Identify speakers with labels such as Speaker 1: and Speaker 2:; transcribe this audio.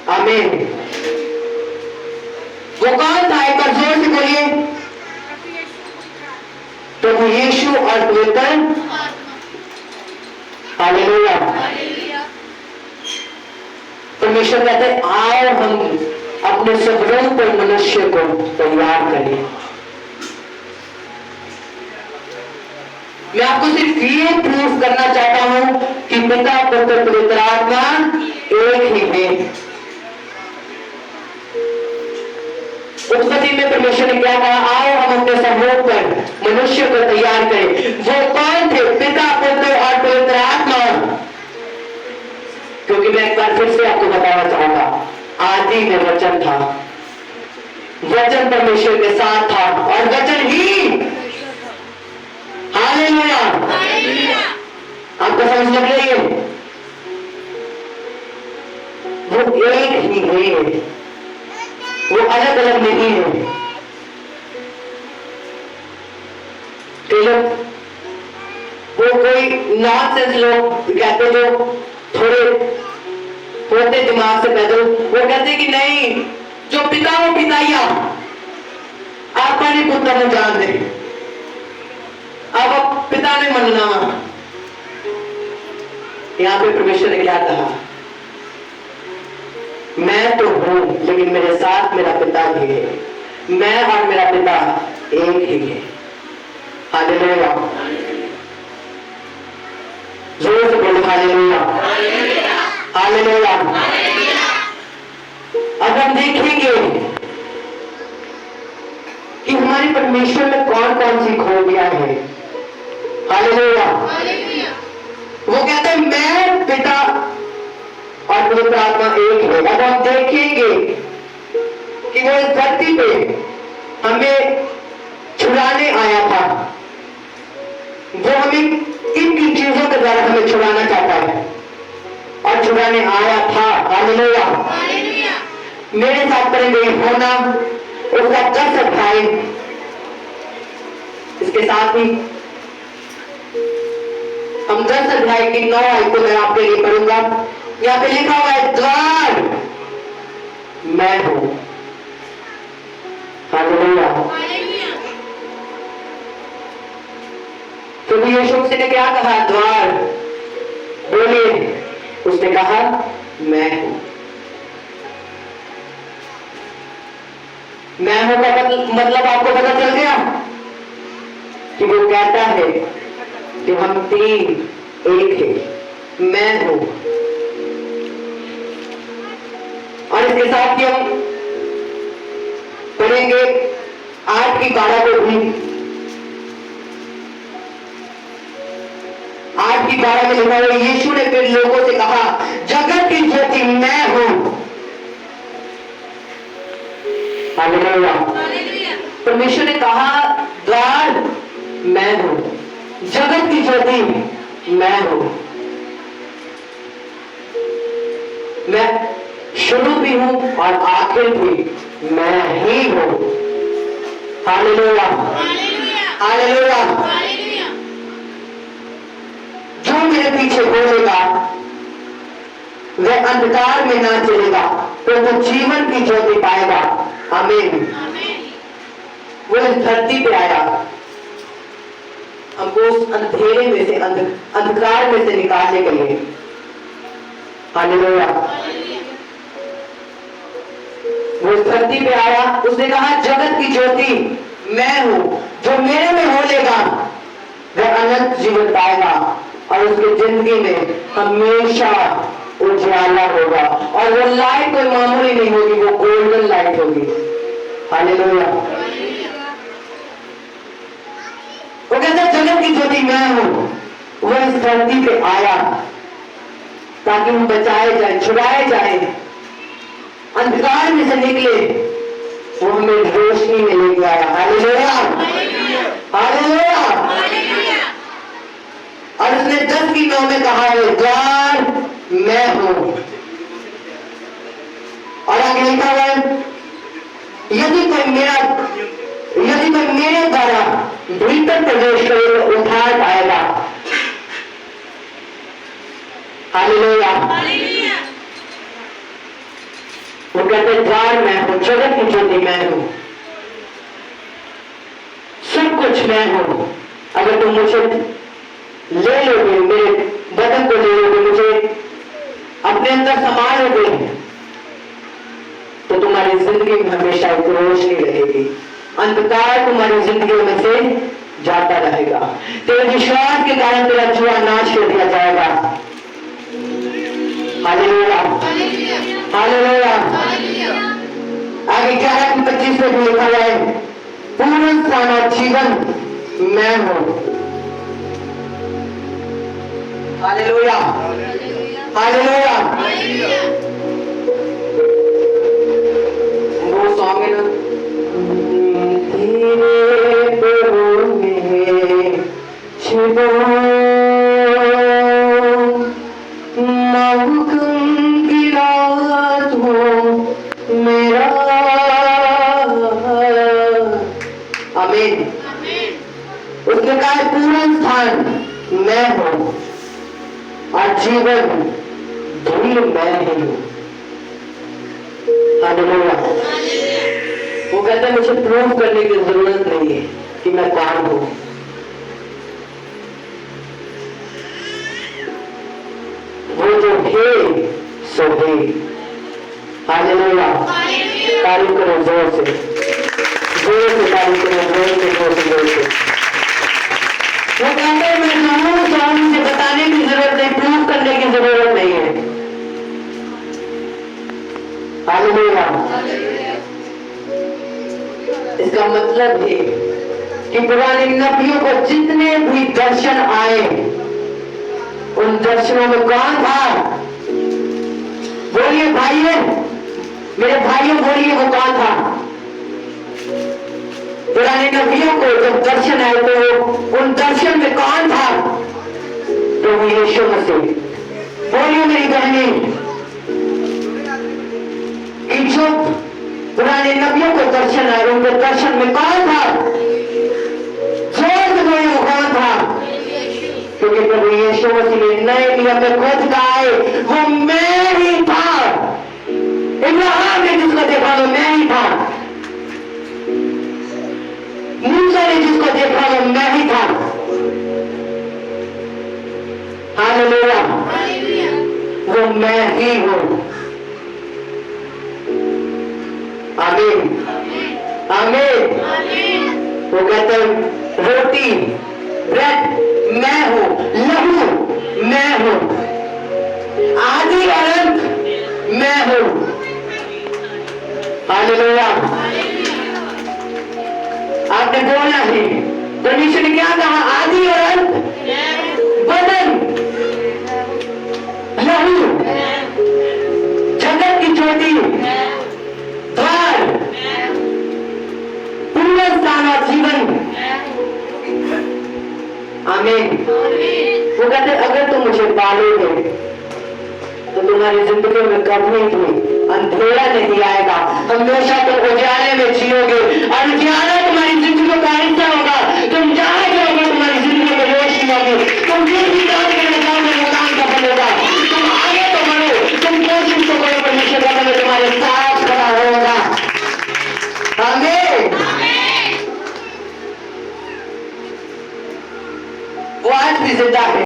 Speaker 1: आमीन। वो कौन था, एक बार जोर से बोलिए। प्रभु यीशु और पवित्र। हालेलुया। परमेश्वर कहते हैं आओ हम अपने सबरों पर मनुष्य को तैयार करें। मैं आपको सिर्फ ये प्रूफ करना चाहता हूं कि पिता पुत्र पवित्र आत्मा एक ही है। उत्पत्ति में परमेश्वर ने क्या कहा, आओ हम अपने सबरों पर मनुष्य को तैयार करें। वो कौन थे, पिता पुत्र और पवित्र आत्मा। क्योंकि मैं एक बार फिर से आपको बताना चाहूंगा, आदि में वचन था, वचन परमेश्वर के साथ था और वचन ही। हालेलुया। आपको समझ लग रही है, वो एक ही है, वो अलग अलग नहीं है। तो लोग वो कोई नॉनसेंस लोग कहते जो थोड़े होते दिमाग से पैदल, वो कहते कि नहीं, जो पिता हो पिता ही आप नहीं पुत्र ने जान दे, अब पिता ने मनना। यहां पे परमेश्वर ने क्या कहा, मैं तो हूं लेकिन मेरे साथ मेरा पिता भी है, मैं और मेरा पिता एक ही है। हालेलुया। जोर से बोलो हालेलुया। हालेलुया। अब हम देखेंगे कि हमारे परमेश्वर में कौन कौन सी खूबियां हैं। हालेलुया। वो कहते हैं मैं पिता और पवित्र आत्मा एक है। अब हम देखेंगे कि वो इस धरती पे हमें छुड़ाने आया था। वो हमें किन किन चीजों के द्वारा हमें छुड़ाना चाहता है और छुड़ाने आया था। हालेलुया। मेरे साथ करेंगे होना उसका 10 अध्याय, इसके साथ ही हम 10 अध्याय की 9 आयत को मैं आपके लिए पढ़ूंगा। यहाँ पे लिखा हुआ है द्वार मैं हूं। हालेलुया। तो यीशु मसीह ने क्या कहा, द्वार बोलिए। उसने कहा मैं हूं। मैं हूं का मतलब आपको पता चल गया कि वो कहता है कि हम तीन एक है, मैं हूं। और इसके साथ ही हम पढ़ेंगे 8 की 12 को भी। 8 की 12 में लिखा हुआ, यीशु ने फिर लोगों से कहा, जगत की ज्योति मैं हूं। हालेलुया। परमेश्वर ने कहा द्वार मैं हूं, जगत की ज्योति मैं हूं। मैं शुरू भी हूं और आखिर भी मैं ही हूं। हालेलुया। हालेलुया। जो मेरे पीछे बोलेगा वह अंधकार में ना चलेगा तो वो जीवन की ज्योति पाएगा। आमीन। वो इस धरती पे आया हमको उस अंधेरे में से, अंधकार में से निकालने के लिए। हालेलुया। वो इस धरती पे आया, उसने कहा जगत की ज्योति मैं हूं, जो मेरे में हो लेगा वह अनंत जीवन पाएगा और उसकी जिंदगी में हमेशा उजाला होगा। और वो लाइट कोई मामूली नहीं होगी, वो गोल्डन लाइट होगी। हालेलुया। वो कहता है जगत की ज्योति मैं हूं। वो इस धरती पे आया ताकि हम बचाए जाए, छुड़ाए जाए, अंधकार में से निकले, वो हमें रोशनी में लेके आया। हालेलुया। हालेलुया। और उसने 10 की 9 में कहा है द्वार मैं हूं। और आगे लिखा हुआ है, यदि कोई मेरे द्वारा भीतर प्रवेश करे तो उद्धार पाएगा। हालेलुया। वो कहते हैं द्वार मैं हूं, जगत की ज्योति मैं हूं, सब कुछ मैं हूं। अगर तुम मुझे ले लोगे, मेरे बदन को ले लोगे, मुझे अपने अंदर समा लोगे, तो तुम्हारी जिंदगी में हमेशा एक रोशनी रहेगी, अंधकार तुम्हारी जिंदगी में से जाता रहेगा। तेरे विश्वास के कारण तेरा जुआ नाश कर दिया जाएगा। Hallelujah, hallelujah. आगे 11:25 में भी लिखा हुआ है, पूर्ण स्थान और जीवन मैं हूं। Hallelujah, hallelujah. वो सॉन्ग है ना, तेरे प्रभु में छिपो मेरा। आमीन। उसने कहा पूर्ण स्थान मैं हूं और जीवन भी मैं ही हूं। हालेलुया। वो कहता है मुझे प्रूव करने की जरूरत नहीं है कि मैं कौन हूं। वो जो है सो है। हालेलुया। तारीफ करो जोर से, जोर से तारीफ करो, जोर से, जोर से, जोर से। वो कहते हैं मैं जो हूं तो मुझे बताने की जरूरत नहीं, प्रूव करने की जरूरत नहीं है। हालेलुया। इसका मतलब है कि पुराने नबियों को जितने भी दर्शन आए, उन दर्शनों में कौन था? बोलिए भाइयों, मेरे भाइयों बोलिए, वो कौन था? पुराने नबियों को जब दर्शन आए तो उन दर्शन में कौन था? प्रभु यीशु मसीह। बोलिए मेरी बहनी, कि जो पुराने नबियों को दर्शन आए, उनके दर्शन में कौन था? जोर से बोलिए, वो कौन था? क्योंकि प्रभु यीशु मसीह ने नए नियम में खुद कहा है, वो मैं ही था। इब्राहिम ने जिसको देखा वो मैं ही था, मूसा ने जिसको देखा वो मैं ही था। हालेलुया। वो मैं ही हूं। आमीन, आमीन। वो कहते हैं रोटी, ब्रेड मैं हूं, लहू मैं हूं, आदि और अंत मैं हूं। हालेलुया। आपने बोलना है, परमेश्वर ने क्या कहा? आदि और अंत, बदन, लहू, जगत की ज्योति, द्वार, पूर्ण स्थान और जीवन। आमीन। वो कहते अगर तुम मुझे पालोगे तो तुम्हारी जिंदगी में कभी भी अंधेरा नहीं आएगा, हमेशा तुम उजाले में जियोगे और उजाला तुम्हारी जिंदगी का हिस्सा होगा। तुम जहां जाओगे तुम्हारी जिंदगी में रोशनी होगी। तुम जिस भी काम